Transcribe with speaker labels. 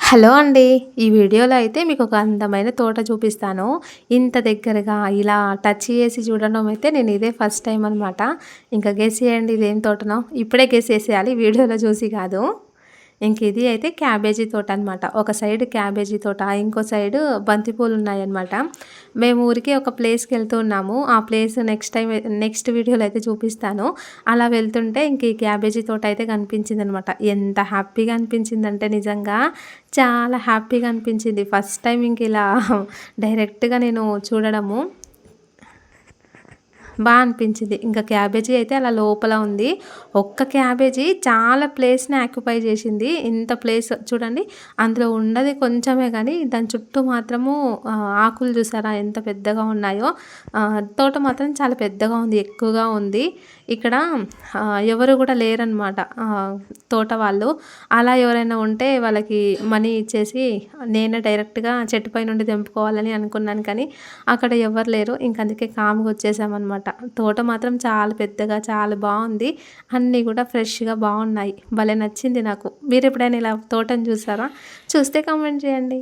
Speaker 1: Hello అండి. ఈ వీడియోలో అయితే మీకొక అందమైన తోట చూపిస్తాను. ఇంత దగ్గరగా ఇలా టచ్ చేసి చూడడం అయితే నేను ఇదే ఫస్ట్ టైమ్ అనమాట. ఇంకా గెస్ చేయండి ఇదేం తోటనో? ఇప్పుడే గెస్ చేసేయాలి వీడియోలో చూసి కాదు. ఇంక ఇది అయితే క్యాబేజీ తోట అనమాట. ఒక సైడ్ క్యాబేజీ తోట, ఇంకో సైడు బంతిపూలు ఉన్నాయన్నమాట. మేము ఊరికే ఒక ప్లేస్‌కి వెళ్తూ ఉన్నాము. ఆ ప్లేస్ నెక్స్ట్ వీడియోలో అయితే చూపిస్తాను. అలా వెళ్తుంటే ఇంక ఈ క్యాబేజీ తోట అయితే కనిపించిందనమాట. ఎంత హ్యాపీగా అనిపించిందంటే నిజంగా చాలా హ్యాపీగా అనిపించింది. ఫస్ట్ టైమ్ ఇంక ఇలా డైరెక్ట్‌గా నేను చూడడము. అనిపించింది. ఇంకా క్యాబేజీ అయితే అలా లోపల ఉంది. ఒక్క క్యాబేజీ చాలా ప్లేస్‌ని ఆక్యుపై చేసింది. ఇంత ప్లేస్ చూడండి. అందులో ఉన్నది కొంచెమే గానీ దాని చుట్టూ మాత్రము ఆకులు చూసారా ఎంత పెద్దగా ఉన్నాయో. తోట మాత్రం చాలా పెద్దగా ఉంది. ఎక్కువగా ఉంది. ఇక్కడ ఎవరు కూడా లేరనమాట. తోట వాళ్ళు. అలా ఎవరైనా ఉంటే వాళ్ళకి మనీ ఇచ్చేసి నేనే డైరెక్ట్‌గా చెట్టు పై నుండి తెంపుకోవాలని అనుకున్నాను కానీ అక్కడ ఎవ్వరు లేరు. ఇంక అందుకే కామ్‌గా వచ్చేసామనమాట. తోట మాత్రం చాలా పెద్దగా చాలా బావుంది. అన్నీ కూడా ఫ్రెష్‌గా బావున్నాయి. భలే నచ్చింది నాకు. మీరెప్పుడైనా ఇలా తోటను చూసారా? చూస్తే కామెంట్ చేయండి.